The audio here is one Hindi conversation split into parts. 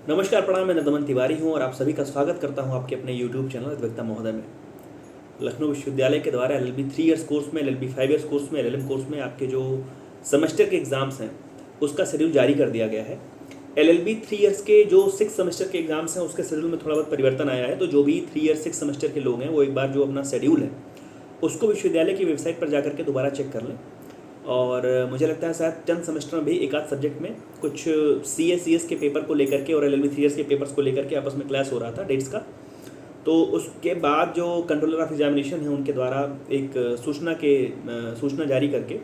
नमस्कार, प्रणाम। मैं नंदमन तिवारी हूं और आप सभी का स्वागत करता हूं आपके अपने YouTube चैनल अद्वैता महोदय में। लखनऊ विश्वविद्यालय के द्वारा LLB 3 इयर्स कोर्स में, LLB 5 इयर्स कोर्स में, LLM कोर्स में आपके जो सेमेस्टर के एग्ज़ाम्स हैं उसका शेड्यूल जारी कर दिया गया है। LLB 3 इयर्स के जो 6 सेमेस्टर के एग्ज़ाम्स हैं उसके शेड्यूल में थोड़ा बहुत परिवर्तन आया है। तो जो भी 3 ईयर 6 सेमेस्टर के लोग हैं वो एक बार जो अपना शेड्यूल है उसको विश्वविद्यालय की वेबसाइट पर जाकर के दोबारा चेक कर लें। और मुझे लगता है शायद 10th सेमेस्टर में भी एक आध सब्जेक्ट में कुछ CS के पेपर को लेकर के और LLB 3 इयर्स के पेपर्स को लेकर के आपस में क्लैश हो रहा था डेट्स का। तो उसके बाद जो कंट्रोलर ऑफ एग्जामिनेशन है उनके द्वारा एक सूचना जारी करके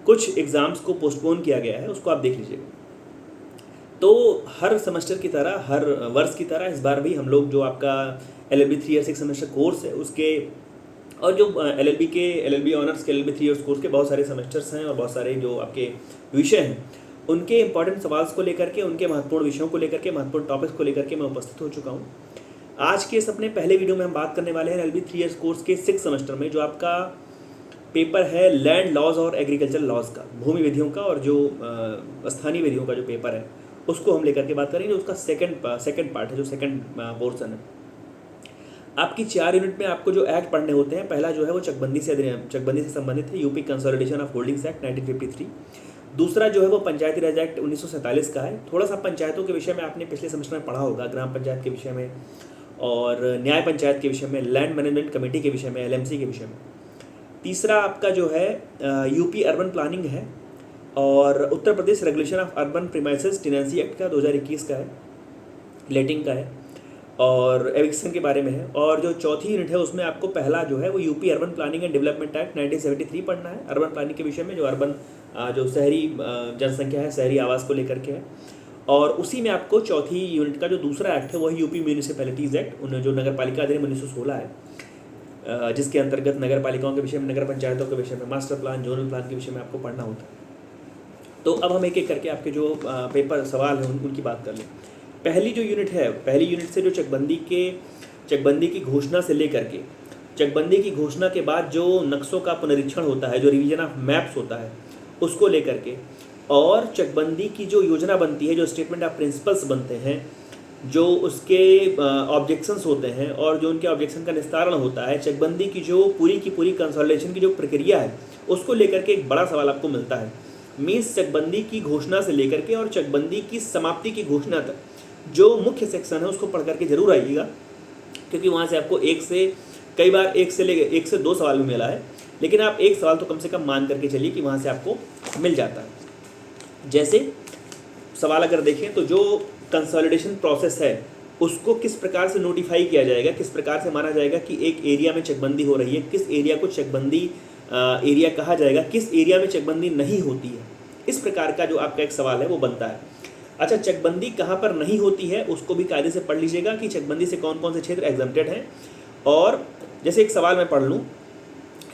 कुछ एग्ज़ाम्स को पोस्टपोन किया गया है, उसको आप देख लीजिएगा। तो हर सेमेस्टर की तरह, हर वर्ष की तरह इस बार भी हम लोग जो आपका LLB 3 इयर्स 6 सेमेस्टर कोर्स है उसके और जो LLB ऑनर्स के LLB 3 इयर्स कोर्स के बहुत सारे सेमेस्टर्स हैं और बहुत सारे जो आपके विषय हैं उनके इंपॉर्टेंट सवाल को लेकर के, उनके महत्वपूर्ण विषयों को लेकर के, महत्वपूर्ण टॉपिक्स को लेकर के मैं उपस्थित हो चुका हूँ। आज के इस अपने पहले वीडियो में हम बात करने वाले हैं LLB 3 इयर्स कोर्स के 6 सेमेस्टर में जो आपका पेपर है लैंड लॉज और एग्रीकल्चर लॉज का, भूमि विधियों का और जो स्थानीय विधियों का जो पेपर है उसको हम लेकर के बात करेंगे। उसका सेकंड पार्ट है, जो सेकंड पोर्सन है। आपकी 4 यूनिट में आपको जो एक्ट पढ़ने होते हैं, पहला जो है वो चकबंदी से संबंधित है, UP consolidation of holdings act 1953। दूसरा जो है वो पंचायती राज एक्ट 1947 का है। थोड़ा सा पंचायतों के विषय में आपने पिछले सेमेस्टर में पढ़ा होगा, ग्राम पंचायत के विषय में और न्याय पंचायत के विषय में, लैंड मैनेजमेंट कमेटी के विषय में, LMC के विषय में। तीसरा आपका जो है यूपी अर्बन प्लानिंग है और Uttar Pradesh regulation of urban premises tenancy act का 2021 का है, लेटिंग का है और एविक्शन के बारे में है। और जो चौथी यूनिट है उसमें आपको पहला जो है वो UP urban planning and development act 1973 पढ़ना है, अर्बन प्लानिंग के विषय में, जो अर्बन जो शहरी जनसंख्या है, शहरी आवास को लेकर के है। और उसी में आपको चौथी यूनिट का जो दूसरा एक्ट है वही यूपी म्यूनिसिपैलिटीज़ एक्ट, जो नगर पालिका अधिनियम 1916 है, जिसके अंतर्गत नगर पालिकाओं के विषय में, नगर पंचायतों के विषय में, मास्टर प्लान, जोनल प्लान के विषय में आपको पढ़ना होता है। तो अब हम एक एक करके आपके जो पेपर सवाल हैं उनकी बात कर लें। पहली जो यूनिट है, पहली यूनिट से जो चकबंदी की घोषणा से लेकर के, चकबंदी की घोषणा के बाद जो नक्शों का पुनरीक्षण होता है, जो रिवीजन ऑफ मैप्स होता है उसको लेकर के, और चकबंदी की जो योजना बनती है, जो स्टेटमेंट ऑफ प्रिंसिपल्स बनते हैं, जो उसके ऑब्जेक्शंस होते हैं और जो उनके ऑब्जेक्शन का निस्तारण होता है, चकबंदी की जो पूरी की पूरी कंसोलिडेशन की जो प्रक्रिया है उसको लेकर के एक बड़ा सवाल आपको मिलता है। मीन्स चकबंदी की घोषणा से लेकर के और चकबंदी की समाप्ति की घोषणा तक जो मुख्य सेक्शन है उसको पढ़ करके जरूर आइएगा, क्योंकि वहाँ से आपको कई बार एक से 2 सवाल भी मिला है, लेकिन आप एक सवाल तो कम से कम मान करके चलिए कि वहाँ से आपको मिल जाता है। जैसे सवाल अगर देखें तो जो कंसोलिडेशन प्रोसेस है उसको किस प्रकार से नोटिफाई किया जाएगा, किस प्रकार से माना जाएगा कि एक एरिया में चकबंदी हो रही है, किस एरिया को चकबंदी एरिया कहा जाएगा, किस एरिया में चकबंदी नहीं होती है, इस प्रकार का जो आपका एक सवाल है वो बनता है। अच्छा, चकबंदी कहाँ पर नहीं होती है उसको भी कायदे से पढ़ लीजिएगा कि चकबंदी से कौन कौन से क्षेत्र एग्जम्प्टेड हैं। और जैसे एक सवाल मैं पढ़ लूँ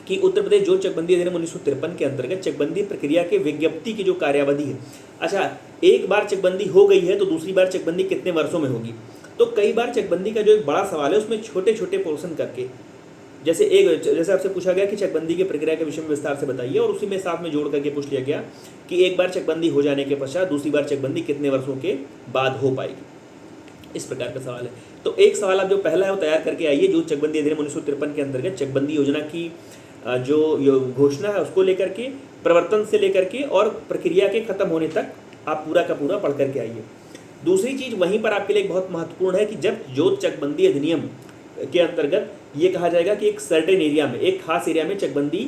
कि उत्तर प्रदेश जोत चकबंदी अधिनियम 1953 के अंतर्गत चकबंदी प्रक्रिया के विज्ञप्ति की जो कार्यावधि है, अच्छा एक बार चकबंदी हो गई है तो दूसरी बार चकबंदी कितने वर्षों में होगी। तो कई बार चकबंदी का जो एक बड़ा सवाल है उसमें छोटे छोटे पोर्शन करके, जैसे आपसे पूछा गया कि चकबंदी की प्रक्रिया के विषय में विस्तार से बताइए, और उसी में साथ में जोड़ करके पूछ लिया गया कि एक बार चकबंदी हो जाने के पश्चात दूसरी बार चकबंदी कितने वर्षों के बाद हो पाएगी, इस प्रकार का सवाल है। तो एक सवाल आप जो पहला है वो तैयार करके आइए, जो चकबंदी अधिनियम 1953 के अंतर्गत चकबंदी योजना की जो घोषणा है उसको लेकर के, प्रवर्तन से लेकर के और प्रक्रिया के खत्म होने तक आप पूरा का पूरा पढ़ करके आइए। दूसरी चीज़ वहीं पर आपके लिए एक बहुत महत्वपूर्ण है कि जब जोत चकबंदी अधिनियम के अंतर्गत ये कहा जाएगा कि एक सर्टेन एरिया में, एक खास एरिया में चकबंदी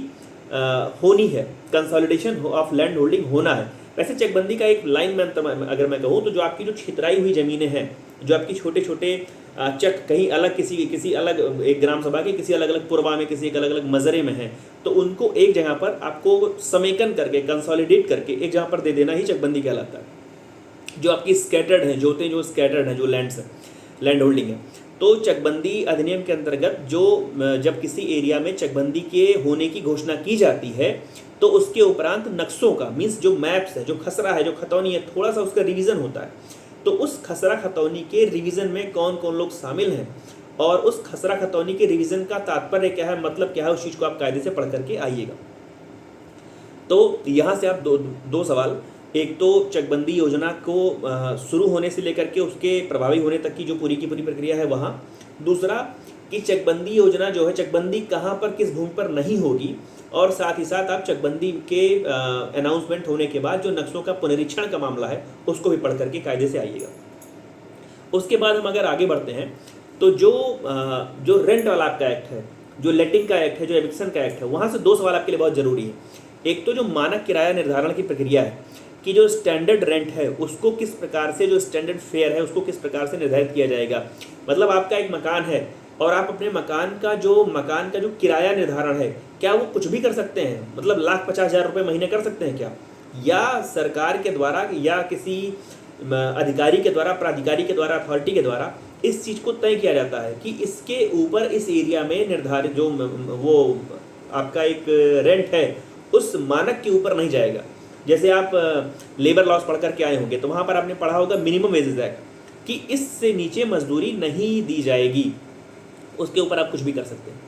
होनी है, कंसोलिडेशन ऑफ लैंड होल्डिंग होना है। वैसे चकबंदी का एक लाइन में अगर मैं कहूँ तो जो आपकी जो छितराई हुई ज़मीनें हैं, जो आपकी छोटे छोटे चक कहीं अलग किसी अलग एक ग्राम सभा के किसी अलग अलग पुरवा में, किसी एक अलग अलग मजरे में है, तो उनको एक जगह पर आपको समेकन करके, कंसोलिडेट करके एक जगह पर दे देना ही चकबंदी कहलाता है। जो आपकी स्कैटर्ड हैं, जोतें जो स्कैटर्ड हैं, जो लैंड होल्डिंग है, तो चकबंदी अधिनियम के अंतर्गत जब किसी एरिया में चकबंदी के होने की घोषणा की जाती है तो उसके उपरांत नक्शों का, मीन्स जो मैप्स है, जो खसरा है, जो खतौनी है, थोड़ा सा उसका रिवीजन होता है। तो उस खसरा खतौनी के रिवीजन में कौन कौन लोग शामिल हैं और उस खसरा खतौनी के रिवीजन का तात्पर्य क्या है, मतलब क्या है, उस चीज़ को आप कायदे से पढ़ करके आइएगा। तो यहाँ से आप दो सवाल, एक तो चकबंदी योजना को शुरू होने से लेकर के उसके प्रभावी होने तक की जो पूरी की पूरी प्रक्रिया है वहाँ। दूसरा कि चकबंदी योजना जो है, चकबंदी कहाँ पर किस भूमि पर नहीं होगी, और साथ ही साथ आप चकबंदी के अनाउंसमेंट होने के बाद जो नक्शों का पुनरीक्षण का मामला है उसको भी पढ़ करके कायदे से आइएगा। उसके बाद हम अगर आगे बढ़ते हैं तो जो रेंट वाला आपका एक्ट है, जो लेटिंग का एक्ट है, जो एविक्शन का एक्ट है, वहाँ से 2 सवाल आपके लिए बहुत ज़रूरी है। एक तो जो मानक किराया निर्धारण की प्रक्रिया है कि जो स्टैंडर्ड रेंट है उसको किस प्रकार से, जो स्टैंडर्ड फेयर है उसको किस प्रकार से निर्धारित किया जाएगा। मतलब आपका एक मकान है और आप अपने मकान का जो किराया निर्धारण है, क्या वो कुछ भी कर सकते हैं? मतलब 1,50,000 रुपये महीने कर सकते हैं क्या? या सरकार के द्वारा या किसी अधिकारी के द्वारा, प्राधिकारी के द्वारा, अथॉरिटी के द्वारा इस चीज़ को तय किया जाता है कि इसके ऊपर इस एरिया में निर्धारित जो वो आपका एक रेंट है उस मानक के ऊपर नहीं जाएगा। जैसे आप लेबर लॉस पढ़ करके आए होंगे तो वहाँ पर आपने पढ़ा होगा मिनिमम वेजेस एक्ट कि इससे नीचे मजदूरी नहीं दी जाएगी, उसके ऊपर आप कुछ भी कर सकते हैं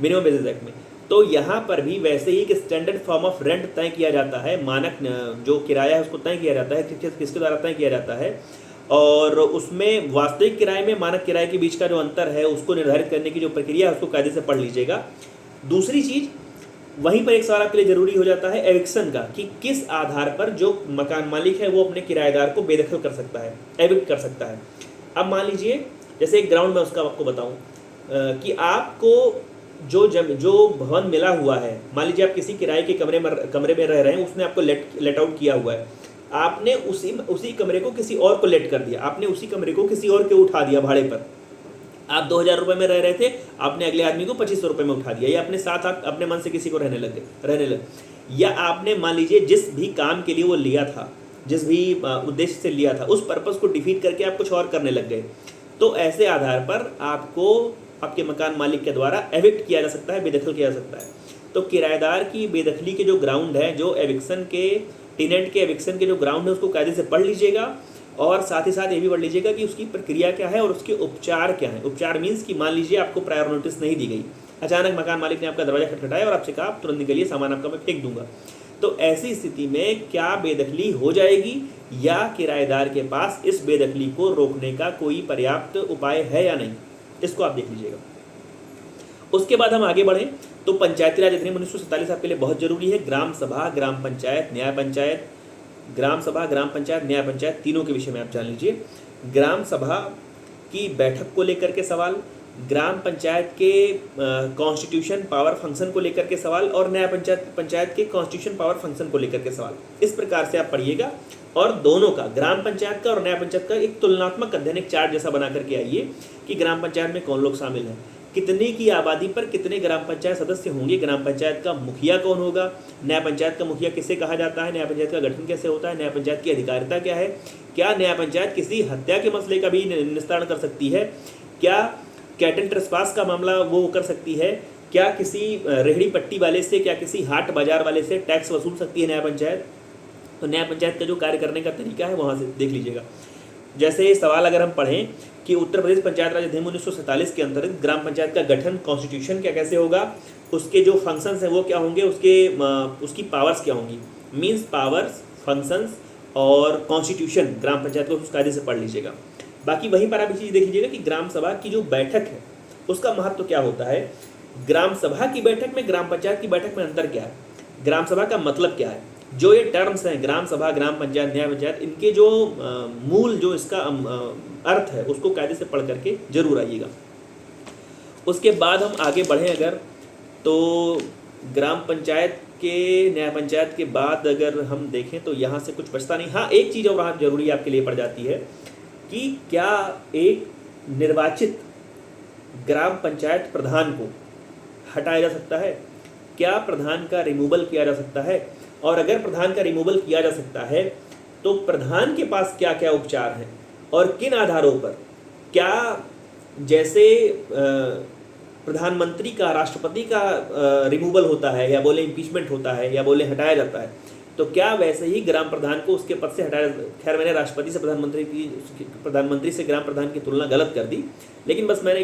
मिनिमम वेजेस एक्ट में। तो यहाँ पर भी वैसे ही कि स्टैंडर्ड फॉर्म ऑफ रेंट तय किया जाता है, मानक जो किराया है उसको तय किया जाता है, किसके द्वारा तय किया जाता है, और उसमें वास्तविक किराए में मानक किराए के बीच का जो अंतर है उसको निर्धारित करने की जो प्रक्रिया है उसको कायदे से पढ़ लीजिएगा। दूसरी चीज़, वहीं पर एक सवाल आपके लिए ज़रूरी हो जाता है एविक्शन का कि किस आधार पर जो मकान मालिक है वो अपने किराएदार को बेदखल कर सकता है, एविक्ट कर सकता है। अब मान लीजिए जैसे एक ग्राउंड में उसका आपको बताऊँ कि आपको जो भवन मिला हुआ है, मान लीजिए आप किसी किराए के कमरे में रह रहे हैं, उसने आपको लेट आउट किया हुआ है, आपने उसी कमरे को किसी और को लेट कर दिया, आपने उसी कमरे को किसी और के उठा दिया भाड़े पर। आप 2,000 रुपये में रह रहे थे, आपने अगले आदमी को 2,500 रुपये में उठा दिया, या अपने साथ आप अपने मन से किसी को रहने लगे, या आपने मान लीजिए जिस भी काम के लिए वो लिया था, जिस भी उद्देश्य से लिया था, उस पर्पज़ को डिफीट करके आप कुछ और करने लग गए। तो ऐसे आधार पर आपको आपके मकान मालिक के द्वारा एविक्ट किया जा सकता है, बेदखल किया जा सकता है। तो किराएदार की बेदखली के जो ग्राउंड है, जो एविक्शन के टेनेंट के एविक्शन के जो ग्राउंड है उसको कायदे से पढ़ लीजिएगा, और साथ ही साथ ये भी पढ़ लीजिएगा कि उसकी प्रक्रिया क्या है और उसके उपचार क्या है। उपचार मीन्स कि मान लीजिए आपको प्रायर नोटिस नहीं दी गई, अचानक मकान मालिक ने आपका दरवाजा खटखटाया और आपसे कहा आप तुरंत निकलिए, सामान आपका मैं फेंक दूंगा। तो ऐसी स्थिति में क्या बेदखली हो जाएगी या किराएदार के पास इस बेदखली को रोकने का कोई पर्याप्त उपाय है या नहीं, इसको आप देख लीजिएगा। उसके बाद हम आगे बढ़ें तो पंचायती राज अधिनियम 1947 आपके लिए बहुत जरूरी है। ग्राम सभा, ग्राम पंचायत, न्याय पंचायत, ग्राम सभा, ग्राम पंचायत, न्याय पंचायत, तीनों के विषय में आप जान लीजिए। ग्राम सभा की बैठक को लेकर के सवाल, ग्राम पंचायत के कॉन्स्टिट्यूशन पावर फंक्शन को लेकर के सवाल, और न्याय पंचायत के कॉन्स्टिट्यूशन पावर फंक्शन को लेकर के सवाल। इस प्रकार से आप पढ़िएगा और दोनों का, ग्राम पंचायत का और न्याय पंचायत का एक तुलनात्मक अध्ययन, एक चार्ट जैसा बना करके आइए कि ग्राम पंचायत में कौन लोग शामिल हैं, कितने की आबादी पर कितने ग्राम पंचायत सदस्य होंगे, ग्राम पंचायत का मुखिया कौन होगा, न्याय पंचायत का मुखिया किसे कहा जाता है, न्याय पंचायत का गठन कैसे होता है, न्याय पंचायत की अधिकारिता क्या है, क्या न्याय पंचायत किसी हत्या के मसले का भी निस्तारण कर सकती है, क्या कैटल ट्रेसपास का मामला वो कर सकती है, क्या किसी रेहड़ी पट्टी वाले से, क्या किसी हाट बाजार वाले से टैक्स वसूल सकती है न्याय पंचायत। तो न्याय पंचायत का जो कार्य करने का तरीका है वहाँ से देख लीजिएगा। जैसे सवाल अगर हम पढ़ें कि उत्तर प्रदेश पंचायत राज अधिनियम 1947 के अंतर्गत ग्राम पंचायत का गठन, कॉन्स्टिट्यूशन क्या कैसे होगा, उसके जो फंक्शंस हैं वो क्या होंगे, उसकी पावर्स क्या होंगी, मींस पावर्स, फंक्शंस और कॉन्स्टिट्यूशन ग्राम पंचायत को उस कायदे से पढ़ लीजिएगा। बाकी वहीं पर आप एक चीज़ देख लीजिएगा कि ग्राम सभा की जो बैठक है उसका महत्व क्या होता है, ग्राम सभा की बैठक में ग्राम पंचायत की बैठक में अंतर क्या है, ग्राम सभा का मतलब क्या है, जो ये टर्म्स हैं ग्राम सभा, ग्राम पंचायत, न्याय पंचायत, इनके जो मूल जो इसका अर्थ है उसको कायदे से पढ़ करके जरूर आइएगा। उसके बाद हम आगे बढ़ें अगर तो ग्राम पंचायत के, न्याय पंचायत के बाद अगर हम देखें तो यहाँ से कुछ बचता नहीं। हाँ, एक चीज़ और वहाँ जरूरी आपके लिए पड़ जाती है कि क्या एक निर्वाचित ग्राम पंचायत प्रधान को हटाया जा सकता है, क्या प्रधान का रिमूवल किया जा सकता है, और अगर प्रधान का रिमूवल किया जा सकता है तो प्रधान के पास क्या क्या उपचार हैं और किन आधारों पर, क्या जैसे प्रधानमंत्री का, राष्ट्रपति का रिमूवल होता है या बोले इम्पीचमेंट होता है या बोले हटाया जाता है, तो क्या वैसे ही ग्राम प्रधान को उसके पद से हटाया। खैर मैंने राष्ट्रपति से प्रधानमंत्री से ग्राम प्रधान की तुलना गलत कर दी, लेकिन बस मैंने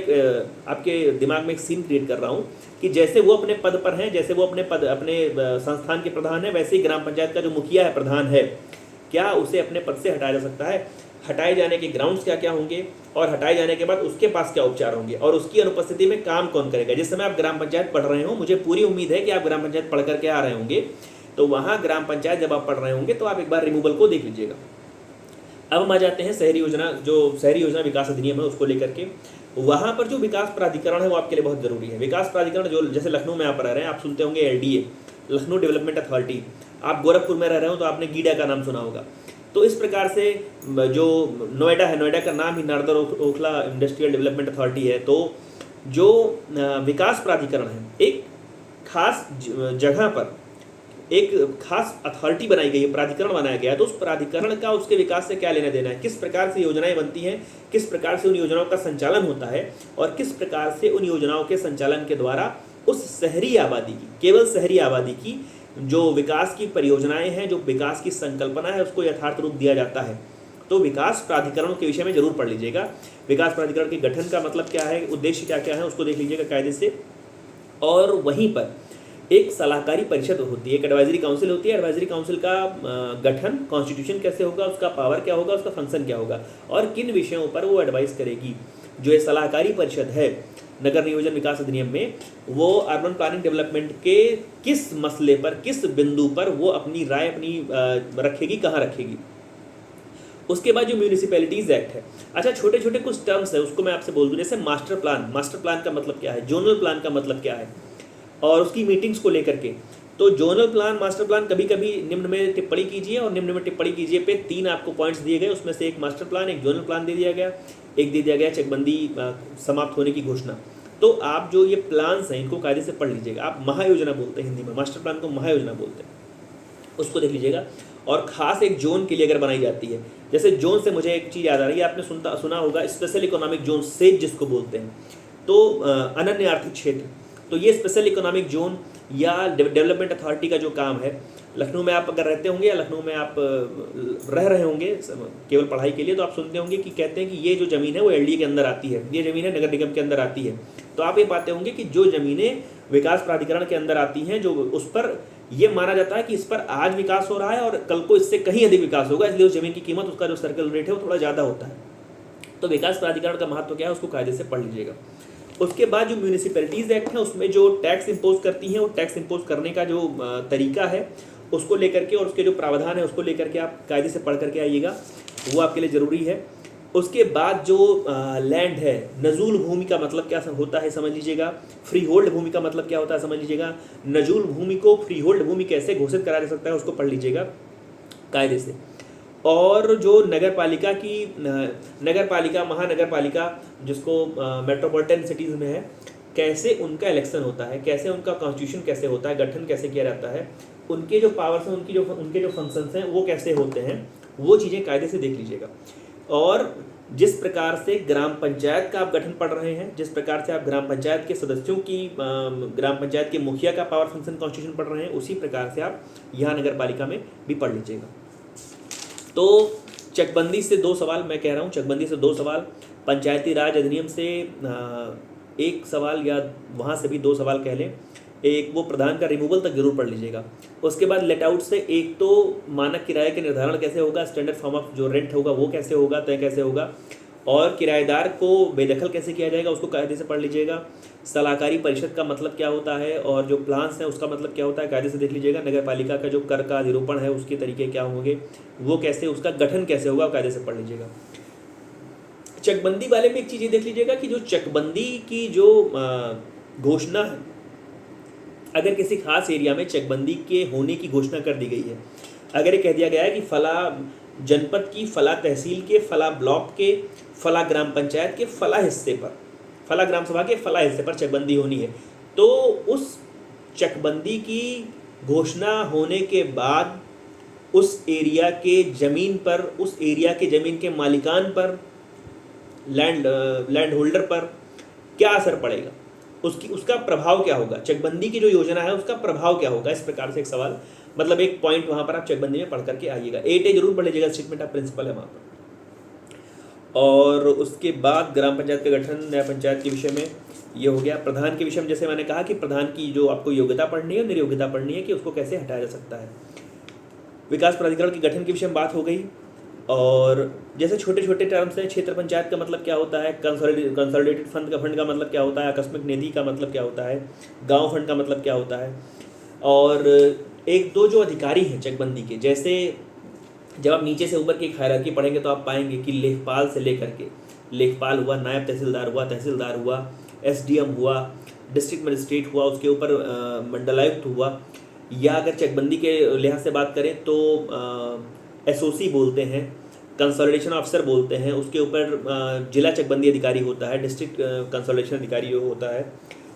आपके दिमाग में एक सीन क्रिएट कर रहा हूँ कि जैसे वो अपने पद पर हैं, जैसे वो अपने संस्थान के प्रधान हैं, वैसे ही ग्राम पंचायत का जो मुखिया है, प्रधान है, क्या उसे अपने पद से हटाया जा सकता है, हटाए जाने के ग्राउंड्स क्या क्या होंगे, और हटाए जाने के बाद उसके पास क्या उपचार होंगे, और उसकी अनुपस्थिति में काम कौन करेगा। जिस समय आप ग्राम पंचायत पढ़ रहे हो, मुझे पूरी उम्मीद है कि आप ग्राम पंचायत पढ़ करके आ रहे होंगे, तो वहाँ ग्राम पंचायत जब आप पढ़ रहे होंगे तो आप एक बार रिमूवल को देख लीजिएगा। अब हम आ जाते हैं शहरी योजना, जो शहरी योजना विकास अधिनियम है उसको लेकर के। वहाँ पर जो विकास प्राधिकरण है वो आपके लिए बहुत ज़रूरी है। विकास प्राधिकरण जो, जैसे लखनऊ में आप रह रहे हैं, आप सुनते होंगे LDA, लखनऊ डेवलपमेंट अथॉरिटी। आप गोरखपुर में रह रहे हो तो आपने गीडा का नाम सुना होगा। तो इस प्रकार से जो नोएडा है, नोएडा का नाम ही नारदर ओखला इंडस्ट्रियल डेवलपमेंट अथॉरिटी है। तो जो विकास प्राधिकरण है, एक खास जगह पर एक खास अथॉरिटी बनाई गई है, प्राधिकरण बनाया गया है, तो उस प्राधिकरण का उसके विकास से क्या लेना देना है, किस प्रकार से योजनाएं बनती हैं, किस प्रकार से उन योजनाओं का संचालन होता है, और किस प्रकार से उन योजनाओं के संचालन के द्वारा उस शहरी आबादी की, केवल शहरी आबादी की जो विकास की परियोजनाएं हैं, जो विकास की संकल्पना है, उसको यथार्थ रूप दिया जाता है। तो विकास प्राधिकरणों के विषय में जरूर पढ़ लीजिएगा। विकास प्राधिकरण के गठन का मतलब क्या है, उद्देश्य क्या क्या है, उसको देख लीजिएगा कायदे से। और वहीं पर एक सलाहकारी परिषद होती है, एक एडवाइजरी काउंसिल होती है। एडवाइजरी काउंसिल का गठन, कॉन्स्टिट्यूशन कैसे होगा, उसका पावर क्या होगा, उसका फंक्शन क्या होगा, और किन विषयों पर वो एडवाइस करेगी। जो ये सलाहकारी परिषद है नगर नियोजन विकास अधिनियम में, वो अर्बन प्लानिंग डेवलपमेंट के किस मसले पर, किस बिंदु पर वो अपनी राय रखेगी, कहाँ रखेगी। उसके बाद जो म्यूनिसिपैलिटीज़ एक्ट है, अच्छा छोटे छोटे कुछ टर्म्स है उसको मैं आपसे बोल दूँ। जैसे मास्टर प्लान, मास्टर प्लान का मतलब क्या है, जोनल प्लान का मतलब क्या है, और उसकी मीटिंग्स को लेकर के। तो जोनल प्लान, मास्टर प्लान, कभी कभी निम्न में टिप्पणी कीजिए और निम्न में टिप्पणी कीजिए पे 3 आपको पॉइंट्स दिए गए। उसमें से एक मास्टर प्लान, एक जोनल प्लान दे दिया गया, एक दे दिया गया चकबंदी समाप्त होने की घोषणा। तो आप जो ये प्लान्स हैं इनको कायदे से पढ़ लीजिएगा। आप महायोजना बोलते हैं हिंदी में, मास्टर प्लान को महायोजना बोलते हैं, उसको देख लीजिएगा। और ख़ास एक जोन के लिए अगर बनाई जाती है, जैसे जोन से मुझे एक चीज़ याद आ रही है, आपने सुना होगा स्पेशल इकोनॉमिक जोन, सेज जिसको बोलते हैं, तो अनन्य आर्थिक क्षेत्र। तो ये स्पेशल इकोनॉमिक जोन या डेवलपमेंट अथॉरिटी का जो काम है, लखनऊ में आप अगर रहते होंगे या लखनऊ में आप रह रहे होंगे केवल पढ़ाई के लिए, तो आप सुनते होंगे कि कहते हैं कि ये जो ज़मीन है वो LDA के अंदर आती है, ये ज़मीन है नगर निगम के अंदर आती है। तो आप ये पाते होंगे कि जो ज़मीनें विकास प्राधिकरण के अंदर आती हैं, जो उस पर ये माना जाता है कि इस पर आज विकास हो रहा है और कल को इससे कहीं अधिक विकास होगा, इसलिए उस ज़मीन की कीमत, उसका जो सर्कल रेट है वो थोड़ा ज़्यादा होता है। तो विकास प्राधिकरण का महत्व क्या है उसको कायदे से पढ़ लीजिएगा। उसके बाद जो म्यूनिसिपैलिटीज़ एक्ट है उसमें जो टैक्स इम्पोज करती हैं, वो टैक्स इम्पोज करने का जो तरीका है उसको लेकर के, और उसके जो प्रावधान है उसको लेकर के आप कायदे से पढ़ करके आइएगा, वो आपके लिए ज़रूरी है। उसके बाद जो लैंड है, नजूल भूमि का मतलब क्या होता है समझ लीजिएगा, फ्री होल्ड भूमि का मतलब क्या होता है समझ लीजिएगा, नजूल भूमि को फ्री होल्ड भूमि कैसे घोषित कराया जा सकता है उसको पढ़ लीजिएगा कायदे से। और जो नगर पालिका महानगर पालिका जिसको मेट्रोपॉलिटन सिटीज़ में है, कैसे उनका इलेक्शन होता है, कैसे उनका कॉन्स्टिट्यूशन कैसे होता है, गठन कैसे किया जाता है, उनके जो पावर्स हैं, उनके जो फंक्शंस हैं वो कैसे होते हैं, वो चीज़ें कायदे से देख लीजिएगा। और जिस प्रकार से ग्राम पंचायत का आप गठन पढ़ रहे हैं, जिस प्रकार से आप ग्राम पंचायत के सदस्यों की, ग्राम पंचायत के मुखिया का पावर फंक्शन कॉन्स्टिट्यूशन पढ़ रहे हैं, उसी प्रकार से आप यहाँ नगर पालिका में भी पढ़ लीजिएगा। तो चकबंदी से 2 सवाल मैं कह रहा हूँ, चकबंदी से 2 सवाल, पंचायती राज अधिनियम से 1 सवाल, या वहाँ से भी 2 सवाल कह लें, एक वो प्रधान का रिमूवल तक जरूर पढ़ लीजिएगा। उसके बाद लेट आउट से एक तो मानक किराए के निर्धारण कैसे होगा, स्टैंडर्ड फॉर्म ऑफ जो रेंट होगा वो कैसे होगा, तय कैसे होगा, और किराएदार को बेदखल कैसे किया जाएगा उसको कायदे से पढ़ लीजिएगा। सलाहकारी परिषद का मतलब क्या होता है, और जो प्लान्स हैं उसका मतलब क्या होता है कायदे से देख लीजिएगा। नगर पालिका का जो कर का अधिरोपण है उसके तरीके क्या होंगे, वो कैसे, उसका गठन कैसे होगा, कायदे से पढ़ लीजिएगा। चकबंदी वाले में एक चीज़ ये देख लीजिएगा कि जो चकबंदी की जो घोषणा है, अगर किसी खास एरिया में चकबंदी के होने की घोषणा कर दी गई है, अगर ये कह दिया गया है कि फला जनपद की, फला तहसील के, फला ब्लॉक के, फला ग्राम पंचायत के फला हिस्से पर, फला ग्राम सभा के फला हिस्से पर चकबंदी होनी है, तो उस चकबंदी की घोषणा होने के बाद उस एरिया के ज़मीन पर, उस एरिया के ज़मीन के मालिकान पर, लैंड होल्डर पर क्या असर पड़ेगा, उसका प्रभाव क्या होगा, चकबंदी की जो योजना है उसका प्रभाव क्या होगा। इस प्रकार से एक सवाल, मतलब एक पॉइंट वहाँ पर आप चकबंदी में पढ़ करके आइएगा। 8A जरूर पढ़ लीजिएगा, स्टेटमेंट ऑफ प्रिंसिपल है वहाँ पर। और उसके बाद ग्राम पंचायत का गठन, नया पंचायत के विषय में ये हो गया। प्रधान के विषय में जैसे मैंने कहा कि प्रधान की जो आपको योग्यता पढ़नी है, निर्योग्यता पढ़नी है कि उसको कैसे हटाया जा सकता है। विकास प्राधिकरण के गठन के विषय में बात हो गई। और जैसे छोटे छोटे टर्म्स हैं, क्षेत्र पंचायत का मतलब क्या होता है, कंसोलिडेटेड फंड का मतलब क्या होता है, आकस्मिक निधि का मतलब क्या होता है, गांव फंड का मतलब क्या होता है। और एक दो जो अधिकारी हैं चकबंदी के, जैसे जब आप नीचे से ऊपर की हायरार्की पढ़ेंगे तो आप पाएंगे कि लेखपाल से लेकर के, लेखपाल हुआ, नायब तहसीलदार हुआ, एसडीएम हुआ, डिस्ट्रिक्ट मजिस्ट्रेट हुआ, उसके ऊपर मंडलायुक्त हुआ, या अगर चकबंदी के लिहाज से बात करें तो एसओसी बोलते हैं, कंसोलिडेशन ऑफिसर बोलते हैं, उसके ऊपर जिला चकबंदी अधिकारी होता है, डिस्ट्रिक्ट कंसोलिडेशन अधिकारी होता है,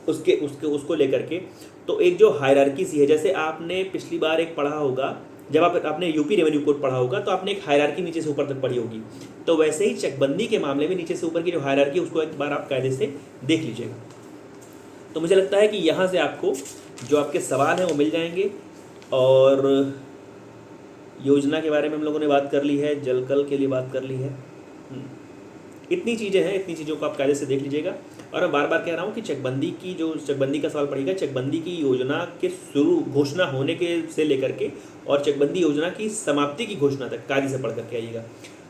उसको लेकर के। तो एक जो हायरार्की सी है, जैसे आपने पिछली बार एक पढ़ा होगा, जब आपने यूपी रेवेन्यू कोड पढ़ा होगा तो आपने एक हायरार्की नीचे से ऊपर तक पढ़ी होगी। तो वैसे ही चकबंदी के मामले में नीचे से ऊपर की जो हायरार्की, उसको एक बार आप कायदे से देख लीजिएगा। तो मुझे लगता है कि यहाँ से आपको जो आपके सवाल हैं वो मिल जाएंगे। और योजना के बारे में हम लोगों ने बात कर ली है, जलकल के लिए बात कर ली है, इतनी चीज़ें हैं, इतनी चीज़ों को आप कायदे से देख लीजिएगा। और मैं बार बार कह रहा हूँ कि चकबंदी का सवाल पड़ेगा, चकबंदी की योजना के शुरू घोषणा होने के से लेकर के और चकबंदी योजना की समाप्ति की घोषणा तक कायदे से पढ़ करके आइएगा।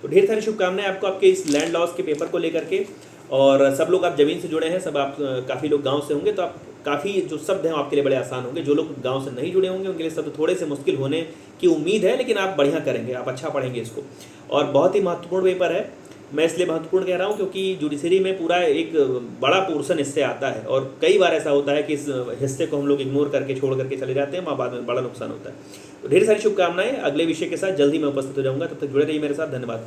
तो ढेर सारी शुभकामनाएं आपको आपके इस लैंड लॉस के पेपर को लेकर के। और सब लोग आप ज़मीन से जुड़े हैं, सब आप काफ़ी लोग गाँव से होंगे, तो आप काफ़ी जो शब्द हैं आपके लिए बड़े आसान होंगे। जो लोग गांव से नहीं जुड़े होंगे उनके लिए शब्द थोड़े से मुश्किल होने की उम्मीद है, लेकिन आप बढ़िया करेंगे, आप अच्छा पढ़ेंगे इसको। और बहुत ही महत्वपूर्ण पेपर है। मैं इसलिए महत्वपूर्ण कह रहा हूँ क्योंकि जुडिशरी में पूरा एक बड़ा पोर्शन इससे आता है, और कई बार ऐसा होता है कि इस हिस्से को हम लोग इग्नोर करके छोड़ करके चले जाते हैं, बाद में बड़ा नुकसान होता है। तो ढेर सारी शुभकामनाएं। अगले विषय के साथ जल्दी मैं उपस्थित हो जाऊँगा, तब तक जुड़े रहिए मेरे साथ। धन्यवाद।